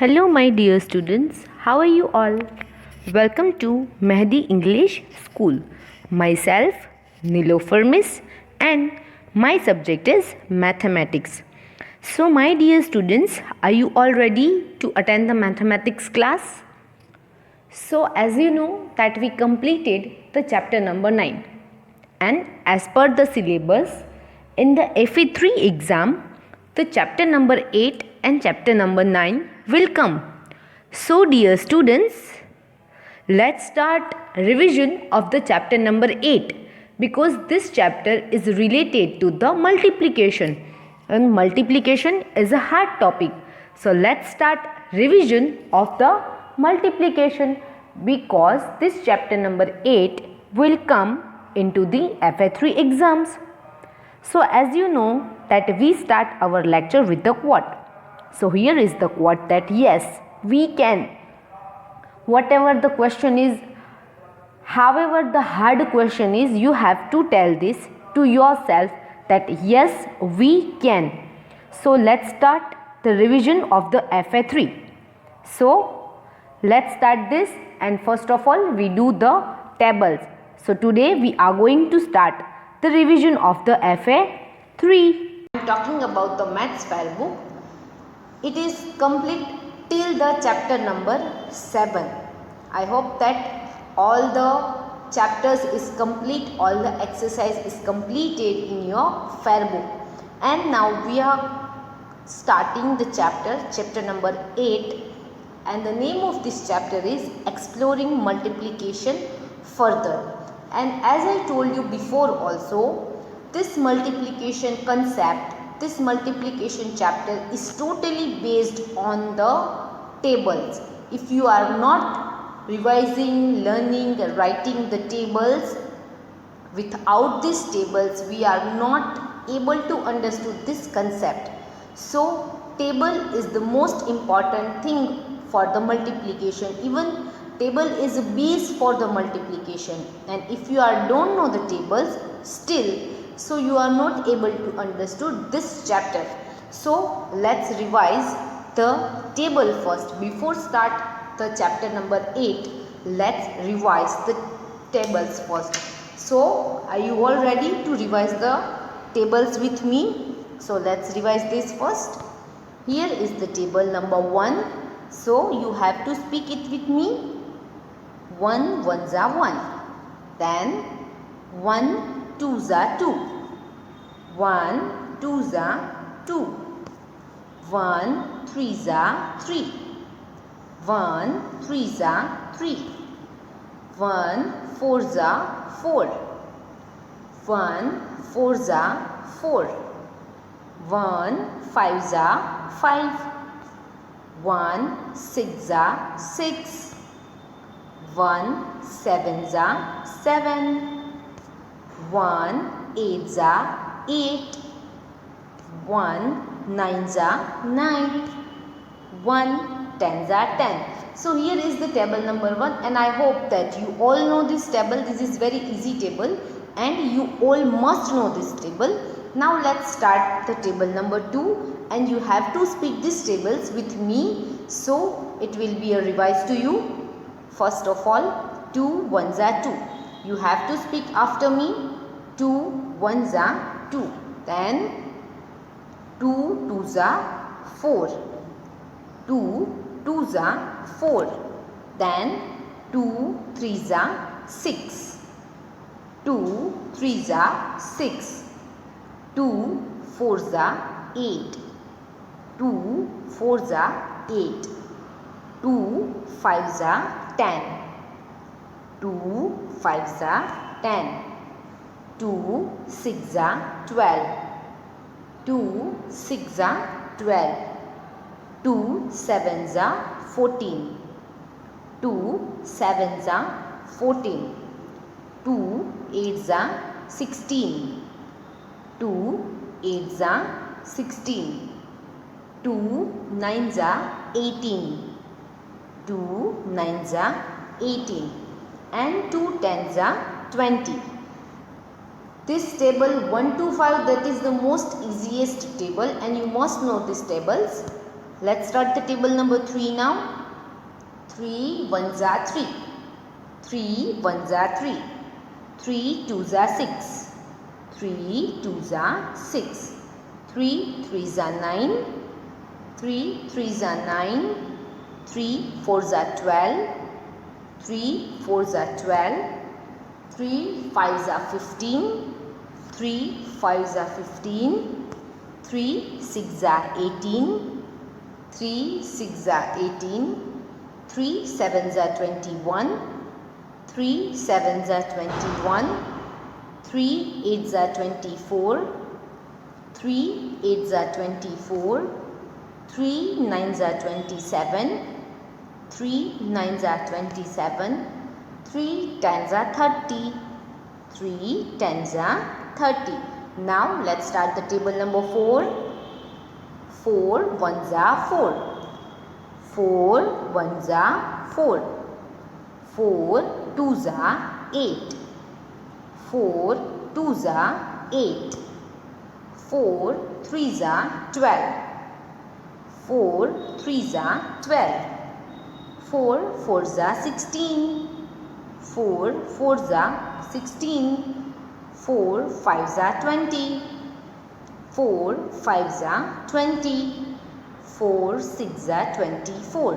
Hello, my dear students. How are you all? Welcome to Mehdi English School. Myself, Nilofer Miss, and my subject is mathematics. So, my dear students, are you all ready to attend the mathematics class? So, as you know that we completed the chapter number 9, and as per the syllabus in the FE3 exam, the chapter number 8 and chapter number 9 will come. So, dear students, let's start revision of the chapter number 8, because this chapter is related to the multiplication, and multiplication is a hard topic. So, let's start revision of the multiplication, because this chapter number 8 will come into the FA3 exams. So, as you know that we start our lecture with the quote. So, here is the quote that yes, we can. Whatever the question is, however the hard question is, you have to tell this to yourself that yes, we can. So, let's start the revision of the FA3. So, let's start this, and first of all we do the tables. So, today we are going to start the revision of the FA3. I am talking about the maths file book. It is complete till the chapter number 7. I hope that all the chapters is complete, all the exercise is completed in your fair book. And now we are starting the chapter number 8, and the name of this chapter is Exploring Multiplication Further. And as I told you before also, this multiplication concept, this multiplication chapter is totally based on the tables. If you are not revising, learning, writing the tables, without these tables we are not able to understand this concept. So, table is the most important thing for the multiplication. Even table is a base for the multiplication, and if you don't know the tables still, so you are not able to understand this chapter. So, let's revise the table first. Before start the chapter number 8, let's revise the tables first. So, are you all ready to revise the tables with me? So, let's revise this first. Here is the table number 1. So, you have to speak it with me. 1 ones are 1. Then 1 twos are 2. 1 twos are 2. 1 threes are 3. 1 threes are 3. 1 fours are 4. 1 fours are 4. 1 fives are 5. 1 sixes are 6. 1 sevens are 7. 1 eights are 8. 1 nines are 9. 1 tens are 10. So, here is the table number 1, and I hope that you all know this table. This is very easy table and you all must know this table. Now, let's start the table number 2, and you have to speak these tables with me. So, it will be a revise to you. First of all, 2 ones are 2. You have to speak after me. 2 ones are 2. Then 2 twos are 4. 2 twos are 4. Then 2 threes are 6. 2 threes are 6. 2 fours are 8. 2 fours are 8. 2 fives are 10. 2 fives are 10. 2 sixes are 12. 2 sixes are 12. 2 sevens are 14. 2 sevens are 14. 2 eights are 16. 2 eights are 16. 2 nines are 18. 2 nines are 18, and 2 tens are 20. This table 1 to 5, that is the most easiest table, and you must know these tables. Let's start the table number 3 now. 3 1s are 3. 3 1s are 3. 3 2s are 6. 3 2s are 6. 3 3s are 9. 3 3s are 9. 3 4s are 12. 3 4s are 12. 3 5s are 15. 3 5s are 15. 3 6s are 18. 3 6s are 18. 3 7s are 21. 3 7s are 21. 3 8s are 24. 3 8s are 24. 3 9s are 27. 3 9s are 27. 3 10s are 30. 3 10s are 30. Now let's start the table number 4. 4 1s are 4. 4 1s are 4. 4 2s are 8. 4 2s are 8. 4 3s are 12. 4 3s are 12. 4 4s are 16. 4 4s are 16. 4 5s are 20. 4 5s are 20. 4 6s are 24.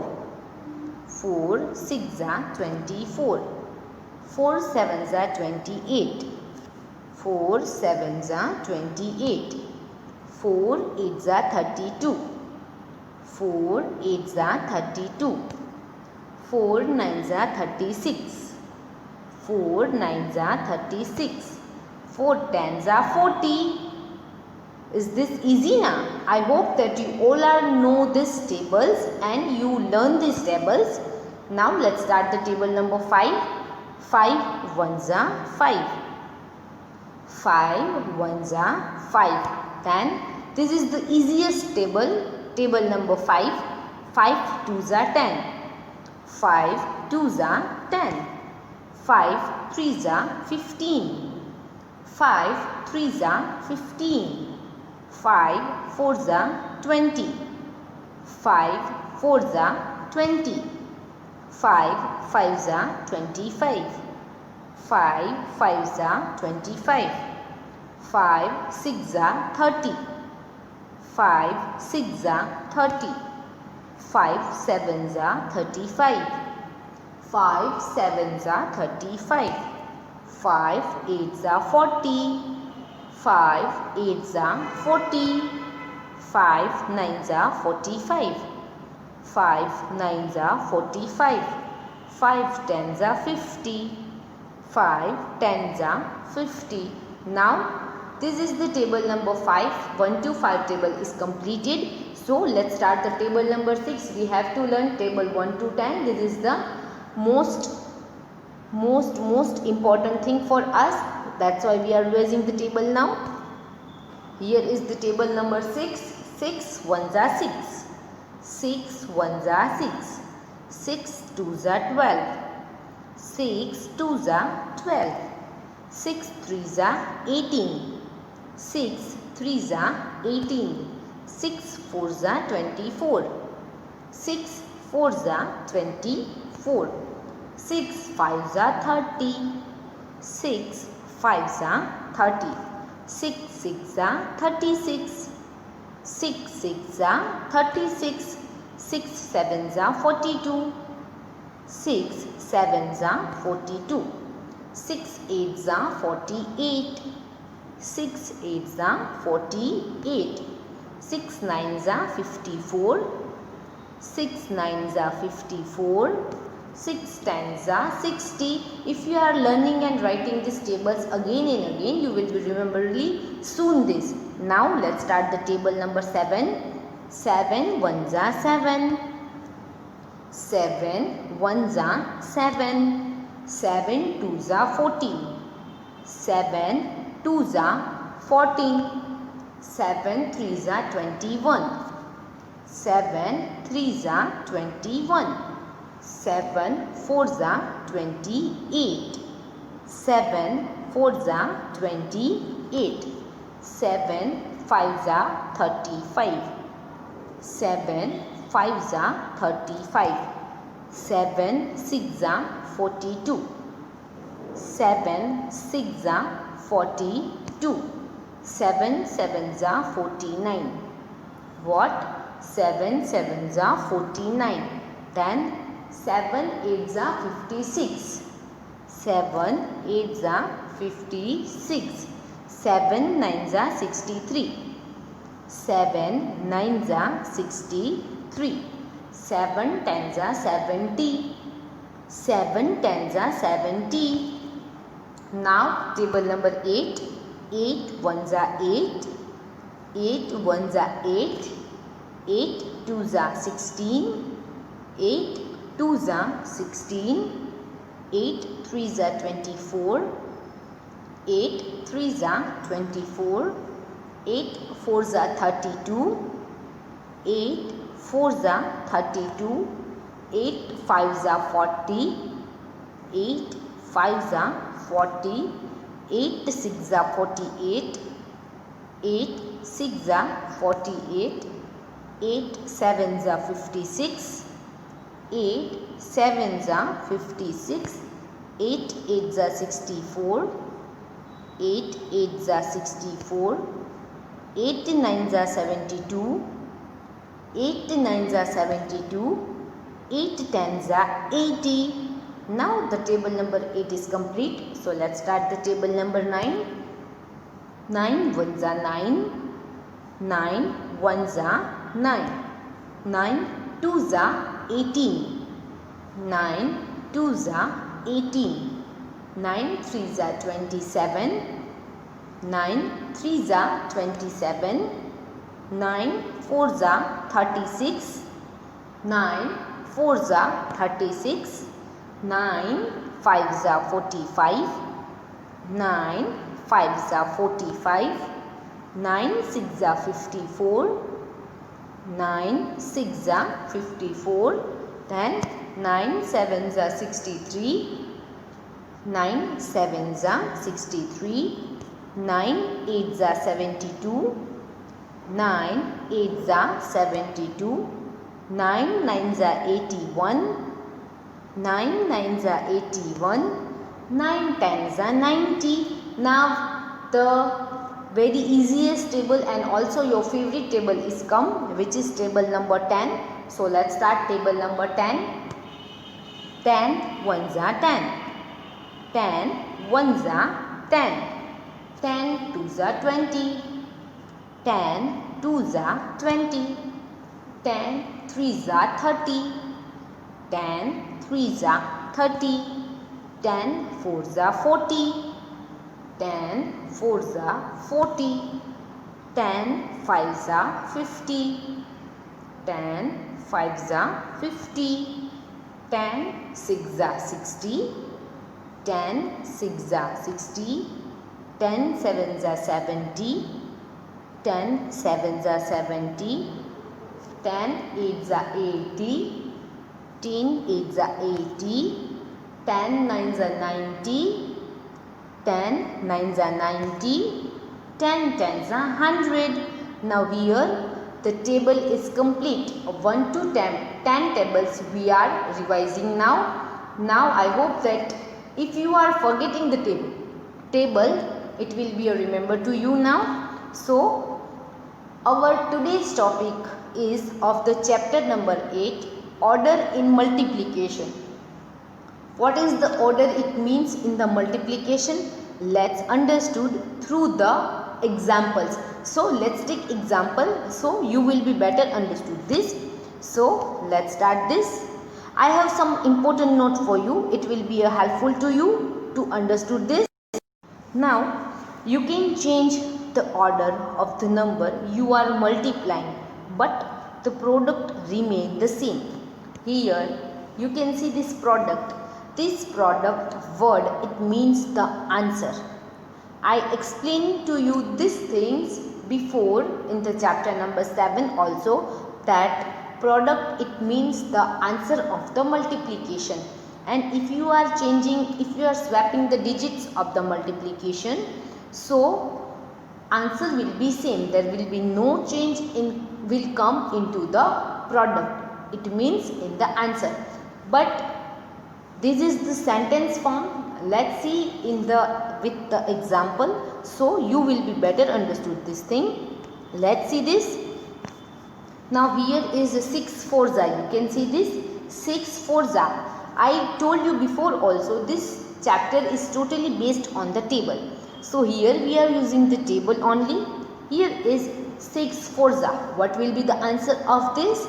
4 6s are 24. 4 7s are 28. 4 7s are 28. 4 8s are 32. 4 8s are 32. 4 9s are 36. 4 9s are 36. 4 10s are 40. Is this easy now? I hope that you all know these tables and you learn these tables. Now let's start the table number 5. 5 1s are 5. 5 1s are 5. Then this is the easiest table. Table number 5. 5 2s are 10. 5 2s are 10. 5 3s are 15. 5 3s are 15. 5 4s are 20. 5 4s are 20. 5 5s are 25. 5 5s are 25. 5 6s are 30. 5 6s are 30. 5 7s are 35. 5 7s are 35. 5 8s are 40. 5 8s are 40. 5 9s are 45. 5 9s are 45. 5 10s are 50. 5 10s are 50. Now this is the table number 5. 1 to 5 table is completed. So let's start the table number 6. We have to learn table 1 to 10. This is the most important thing for us. That's why we are revising the table now. Here is the table number 6. 6 1s are 6. 6 1s are 6. 6 2s are 12. 6 2s are 12. 6 3s are 18. 6 3s are 18. 6 4s are 24. 6 4s are 24. 6 5s are 30. 6 5s are 30. 6 6 are 36. 6 6 are 36. 6 7s are 42. 6 7s are 42. 6 8s are 48. 6 8s are 48. 6 9s are 54. 6 9s are 54. 6 10s are 60. If you are learning and writing these tables again and again, you will be remembering soon this. Now let's start the table number 7. 7 1s are 7. 7 1s are 7. 7 2s are 14. 7 2s are 14. 7 3s are 21. 7 3s are 21. 7 4s are 28. 7 4s are 28. 7 5s are 35. 7 5s are 35. 7 6s are 42. 7 6s are 42. 7 7s are 49. What? 7 7s are 49. Then 7 8s are 56. 7 8s are 56. 7 9s are 63. 7 9s are 63. 7 10s are 70. 7 10s are 70. Now table number 8. 8 1s are 8. 8 1s are 8. 8 2s are 16. 8 2s are 16. 8 3s are 24. 8 3s are 24. 8 4s are 32. 8 4s are 32. 8 5s are 40. 8 5s are 40. 8 6s are 48. 8 6s are 48. 8 7s are 56. 8 7s are 56. 8 8s are 64. 8 8s are 64. 8 9s are 72. 8 9s are 72. 8 10s are 80. Now the table number 8 is complete. So let's start the table number 9. 9 1s are 9. 9 1s are 9. 9 2s are 18. 9 2s are 18. 9 3s are 27. 9 3s are 27. 9 4s are 36. 9 4s are 36. 9 5s are 45. 9 5s are 45. 9 6s are 54. 9 6s are 54. Then 9 7s are 63. 9 7s are 63. 9 8s are 72. 9 8s are 72. 9 9s are 81. 9 9s are 81. 9 10s are 90. Now the very easiest table and also your favorite table is come, which is table number 10. So let's start table number 10. 10 1s are 10. 10 1s are 10. 10 2s are 20. 10 2s are 20. 10 3s are 30. 10 3s are 30. 10 4s are 40. 10 4s are 40. 10 5s are 50. 10 5s are 50. 10 6s are 60. 10 6s are 60. 10 7s are 70. 10 7s are 70. 10 8s are 80. 10 8s are 80. 10 9s are 90. 10 9s are 90. 10 10s are 100. Now here the table is complete. 1 to 10 tables we are revising now. Now I hope that if you are forgetting the table it will be a remember to you now. So our today's topic is of the chapter number 8, order in multiplication. What is the order it means in the multiplication? Let's understood through the examples. So let's take example so you will be better understood this. So let's start this. I have some important note for you. It will be helpful to you to understood this. Now you can change the order of the number you are multiplying, but the product remain the same. Here you can see this product. This product word, it means the answer. I explained to you these things before in the chapter number 7 also, that product it means the answer of the multiplication. And if you are changing, if you are swapping the digits of the multiplication, so answer will be same. There will be no change will come into the product. It means in the answer. But this is the sentence form. Let's see with the example, so you will be better understood this thing. Let's see this. Now here is 6 fours. You can see this 6 fours. I told you before also, this chapter is totally based on the table. So here we are using the table only. Here is 6 fours. What will be the answer of this?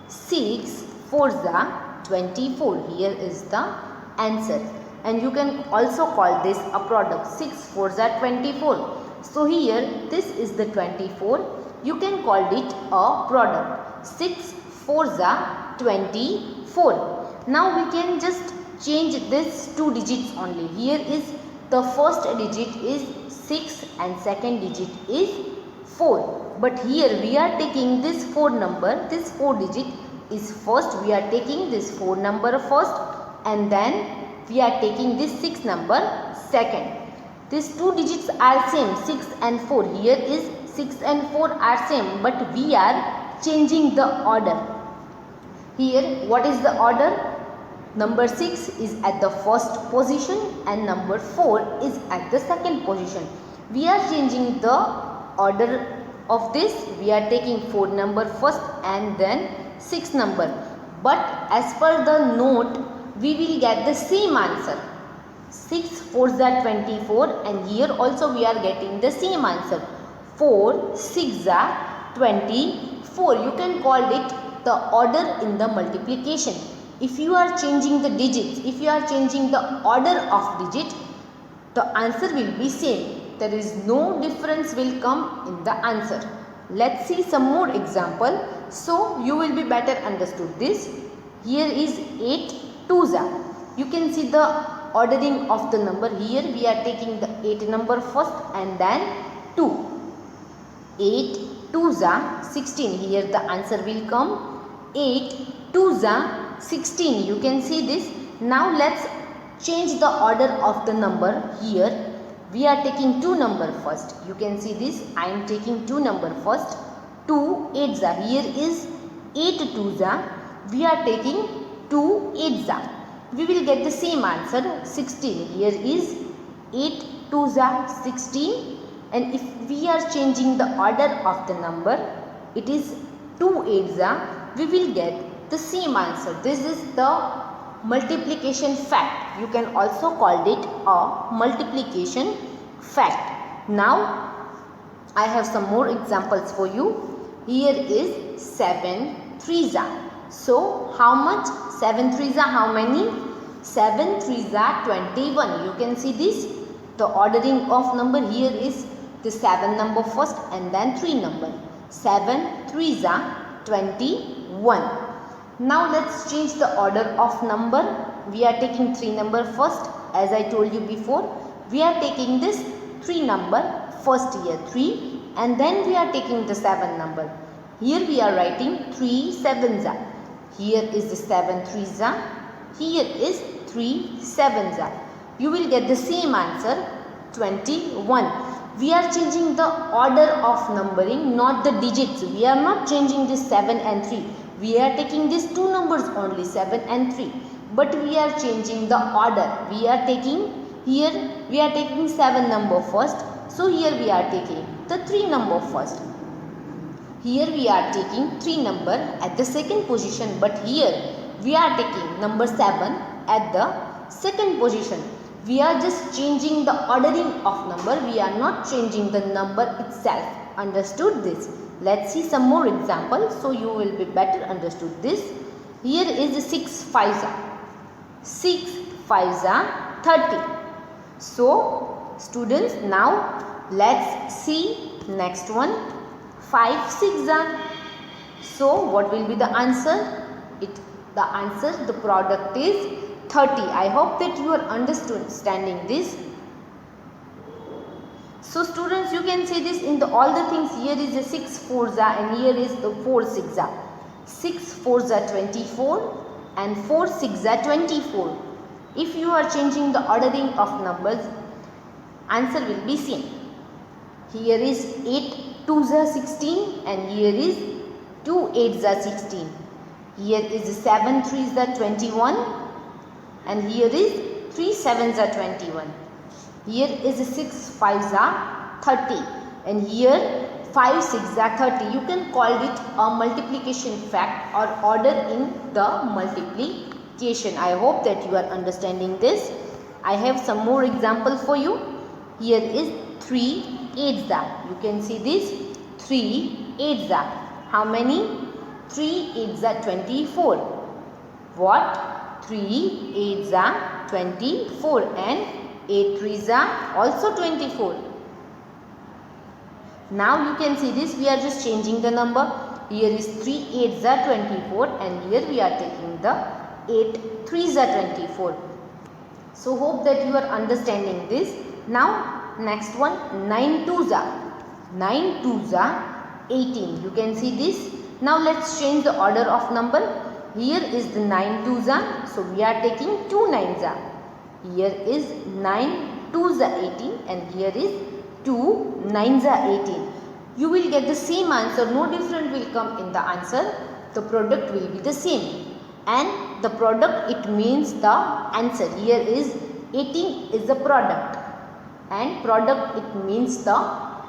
6 fours 24. Here is the answer. And you can also call this a product. 6 fours 24. So here this is the 24. You can call it a product. 6 fours 24. Now we can just change this 2 digits only. Here is the first digit is 6 and second digit is 4. But here we are taking this 4 number. This 4 digit is first. We are taking this 4 number first, and then we are taking this 6 number second. These 2 digits are same, 6 and 4. Here is 6 and 4 are same, but we are changing the order. Here what is the order? Number 6 is at the first position and number 4 is at the second position. We are changing the order of this. We are taking 4 number first and then 6 number. But as per the note, we will get the same answer. 6 fours 24, and here also we are getting the same answer. 4 6 24. You can call it the order in the multiplication. If you are changing the digits, if you are changing the order of digit, the answer will be same. There is no difference will come in the answer. Let's see some more example, so you will be better understood this. Here is 8 twos. You can see the ordering of the number. Here we are taking the 8 number first and then 2. 8 twos 16. Here the answer will come 8 twos 16. You can see this. Now let's change the order of the number. Here we are taking 2 number first. You can see this. I am taking 2 number first. 2 eights. Here is 8 twos. We are taking 2 eights. We will get the same answer, 16. Here is 8 twos 16. And if we are changing the order of the number, it is 2 eights. We will get the same answer. This is the multiplication fact. You can also call it a multiplication fact. Now I have some more examples for you. Here is 7 threes. So how much? 7 threes are how many? 7 threes are 21. You can see this. The ordering of number here is the 7 number first and then 3 number. 7 threes are 21. Now let's change the order of number. We are taking 3 number first. As I told you before, we are taking this 3 number first here, 3, and then we are taking the 7 number. Here we are writing 3 sevens. Here is the 7 threes. Here is 3 sevens. You will get the same answer, 21. We are changing the order of numbering, not the digits. We are not changing this 7 and 3. We are taking these 2 numbers only, 7 and 3. But we are changing the order. We are taking, here we are taking 7 number first. So here we are taking the 3 number first. Here we are taking 3 number at the second position. But here we are taking number 7 at the second position. We are just changing the ordering of number. We are not changing the number itself. Understood this? Let's see some more examples, so you will be better understood this. Here is 6 fives. 6 fives are 30. So students, now let's see next one. 5 6 are. So what will be the answer? The product is 30. I hope that you are understanding this. So students, you can say this in all the things. Here is a 6 fours and here is the 4 6. 6 fours are 24 and 4 6 are 24. If you are changing the ordering of numbers, answer will be same. Here is 8 2s are 16 and here is 2 8s are 16. Here is 7 3s are 21 and here is 3 7s are 21. Here is 6 5s are 30 and here 5 6s are 30. You can call it a multiplication fact or order in the multiplication. I hope that you are understanding this. I have some more example for you. Here is 3 8s are. You can see this 3 8s are. How many? 3 8s are 24. What? 3 8s are 24 and 8 3s are also 24. Now you can see this, we are just changing the number. Here is 3 8s are 24 and here we are taking the 8 3s are 24. So hope that you are understanding this. Now next one, 9 2s are. 9 2s are 18. You can see this. Now let's change the order of number. Here is the 9 2s are. So we are taking 2 9s are. Here is 9 2s are 18 and here is 2 9s are 18. You will get the same answer. No different will come in the answer. The product will be the same. And the product, it means the answer. Here is 18 is the product. And product, it means the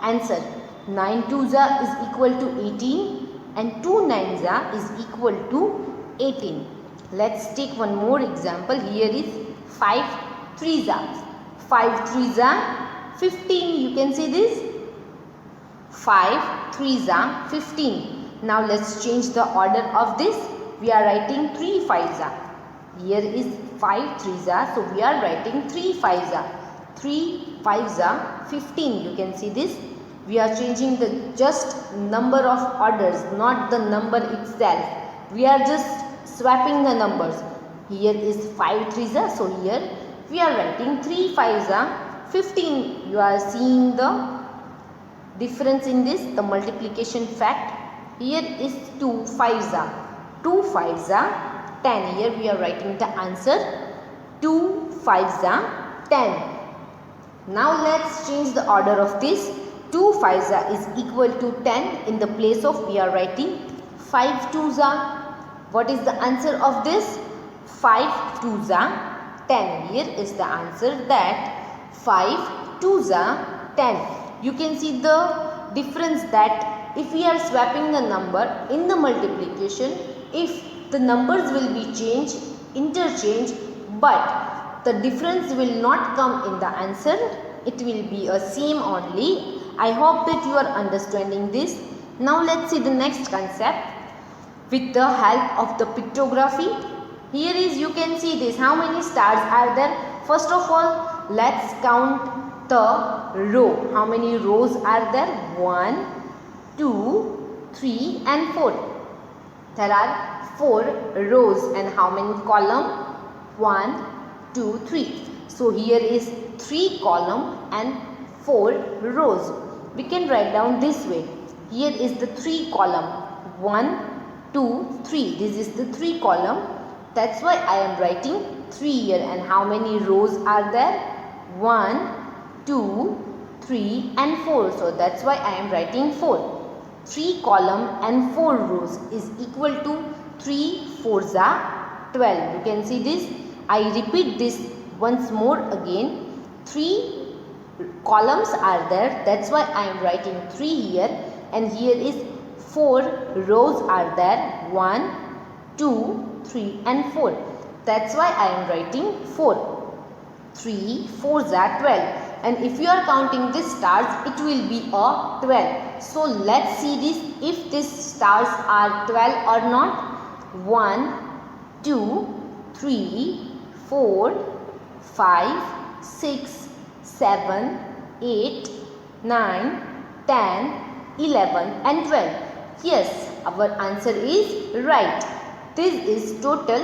answer. 9 2s are is equal to 18 and 2 9s are is equal to 18. Let's take one more example. Here is 5 3s are. 5 3s are 15. You can see this. 5 3s are 15. Now let's change the order of this. We are writing 3 5s are. Here is 5 3s are. So we are writing 3 5s are. 3 5s are 15. You can see this. We are changing the just number of orders, not the number itself. We are just swapping the numbers. Here is 5 3s are. So here we are writing 3 5s are 15. You are seeing the difference in this, the multiplication fact. Here is 2 5s are. 2 5s are 10. Here we are writing the answer. 2 5s are 10. Now let's change the order of this. 2 5s are is equal to 10. In the place of, we are writing 5 2s are. What is the answer of this? 5 2s are 10. Here is the answer, that 5 2s are 10. You can see the difference, that if we are swapping the number in the multiplication, if the numbers will be changed, interchange, but the difference will not come in the answer, it will be a same only. I hope that you are understanding this. Now let's see the next concept with the help of the pictography. Here is, you can see this, how many stars are there. First of all, let's count the row. How many rows are there? 1 2 3 and 4. There are 4 rows. And how many column? 1 2 3. So here is 3 column and 4 rows. We can write down this way. Here is the 3 column. 1 2 3. This is the 3 column. That's why I am writing 3 here. And how many rows are there? 1 2 3 and 4. So that's why I am writing 4. 3 column and 4 rows is equal to 3 4s are 12. You can see this. I repeat this once more again. 3 columns are there. That's why I am writing 3 here. And here is 4 rows are there. 1 2 3 and 4. That's why I am writing 4. 3 4s are 12. And if you are counting these stars, it will be a 12. So let's see this, if these stars are 12 or not. 1 2 3 4 5 6 7 8 9 10 11 and 12. Yes, our answer is right. This is total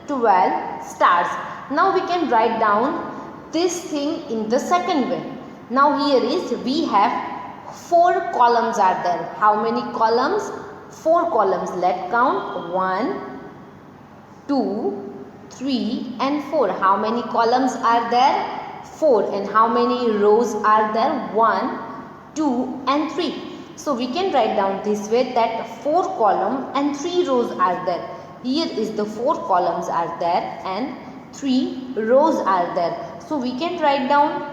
12 stars. Now we can write down this thing in the second way. Now here is, we have 4 columns are there. How many columns? 4 columns. Let's count. 1 2 3 and 4. How many columns are there? 4. And how many rows are there? 1 2 and 3. So we can write down this way that 4 columns and 3 rows are there. Here is the 4 columns are there and 3 rows are there. So we can write down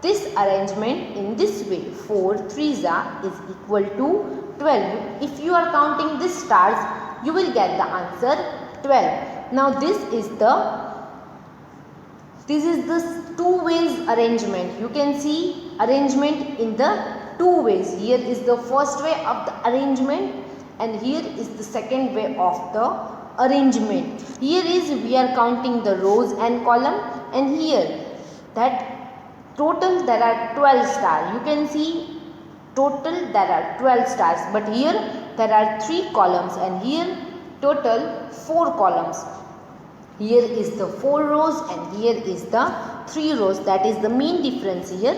this arrangement in this way. 4 3s is equal to 12. If you are counting these stars, you will get the answer 12. Now this is the two ways arrangement. You can see arrangement in the two ways. Here is the first way of the arrangement and here is the second way of the arrangement. Here is we are counting the rows and column, and here that total there are 12 stars. You can see total there are 12 stars, but here there are 3 columns and here total 4 columns. Here is the 4 rows and here is the 3 rows. That is the main difference here.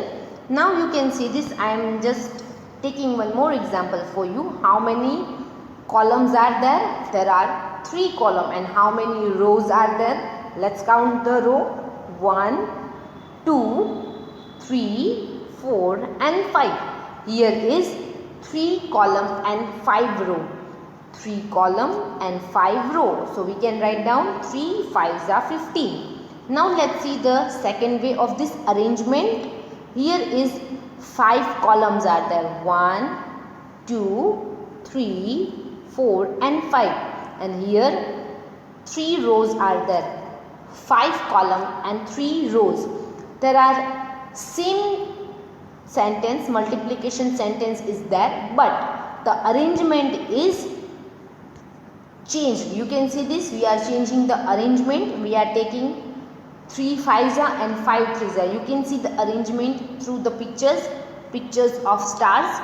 Now you can see this. I am just taking one more example for you. How many columns are there? There are 3 columns. And how many rows are there? Let's count the row. 1, 2, 3, 4 and 5. Here is 3 columns and 5 rows. 3 column and 5 row. So we can write down 3 5s are 15. Now let's see the second way of this arrangement. Here is 5 columns are there. 1, 2, 3, 4 and 5. And here 3 rows are there. 5 column and 3 rows. There are same sentence, multiplication sentence is there, but the arrangement is changed. You can see this. We are changing the arrangement. We are taking 3 5s and 5 3s. You can see the arrangement through the pictures of stars.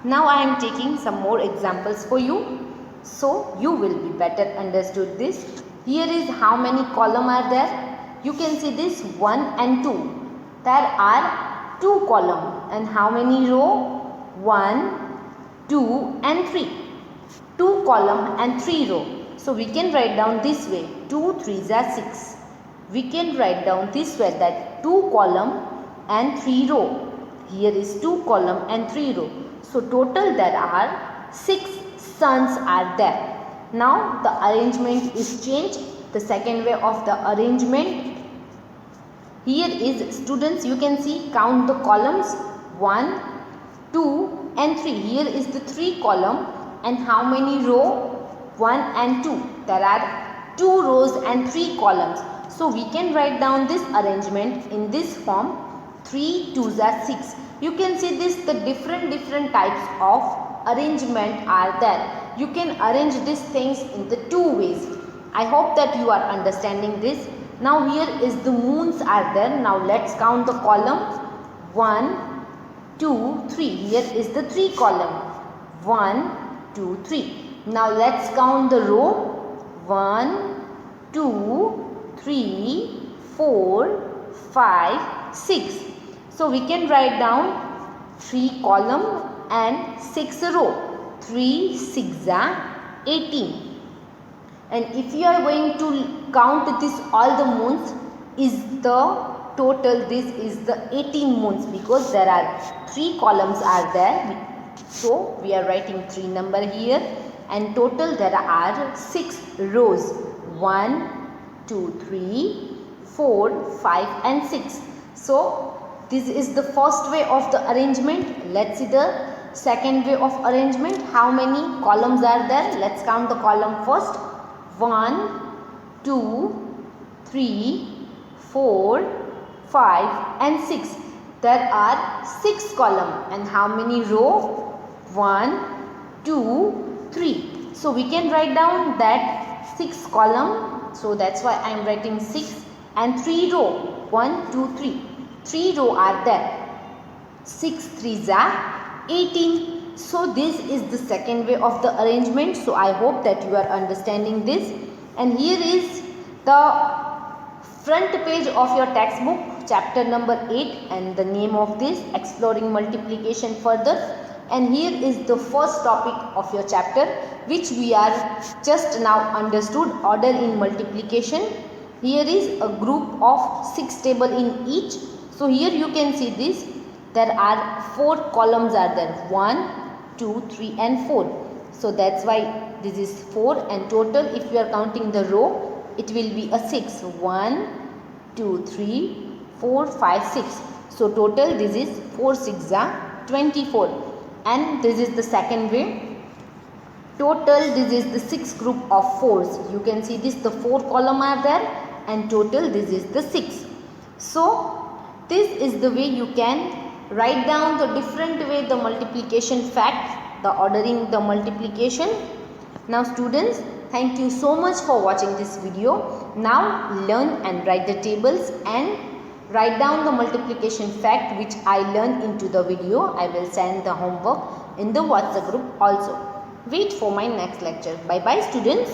Now I am taking some more examples for you, so you will be better understood this. Here is how many columns are there. You can see this 1 and 2. There are 2 columns. And how many row? 1, 2 and 3. 2 column and 3 row. So we can write down this way. 2 3s are 6. We can write down this way that 2 column and 3 row. Here is 2 column and 3 row. So total there are 6 suns are there. Now the arrangement is changed. The second way of the arrangement. Here is students, you can see, count the columns 1, 2 and 3. Here is the 3 column. And how many row? 1 and 2. There are 2 rows and 3 columns. So we can write down this arrangement in this form. 3 2s are 6. You can see this, the different types of arrangement are there. You can arrange these things in the 2 ways. I hope that you are understanding this. Now here is the moons are there. Now let's count the column. 1, 2, 3. Here is the 3 column. 1, 2, 3. Now let's count the row. 1, 2, 3, 4, 5, 6. So we can write down 3 column and 6 row. 3 6 are 18. And if you are going to count this all the moons, is the total, this is the 18 moons, because there are 3 columns are there. So we are writing 3 number here, and total there are 6 rows. 1, 2, 3, 4, 5 and 6. So this is the first way of the arrangement. Let's see the second way of arrangement. How many columns are there? Let's count the column first. 1, 2, 3, 4, 5 and 6. There are 6 columns. And how many row? 1, 2, 3. So we can write down that 6 column. So that's why I am writing 6 and 3 row. 1, 2, 3. 3 row are there. 6 3s are 18. So this is the second way of the arrangement. So I hope that you are understanding this. And here is the front page of your textbook, chapter number 8, and the name of this, Exploring Multiplication Further. And here is the first topic of your chapter, which we are just now understood, order in multiplication. Here is a group of 6 tables in each. So here you can see this. there are 4 columns are there, 1, 2, 3 and 4. So that's why this is 4, and total if you are counting the row, it will be a 6. 1, 2, 3, 4, 5, 6. So total this is 4 6 are 24. And this is the second way. Total this is the 6 group of 4s. You can see this, the 4 column are there, and total this is the 6. So this is the way you can write down the different way the multiplication fact, the ordering the multiplication. Now students, thank you so much for watching this video. Now learn and write the tables and write down the multiplication fact which I learned into the video. I will send the homework in the WhatsApp group also. Wait for my next lecture. Bye bye students.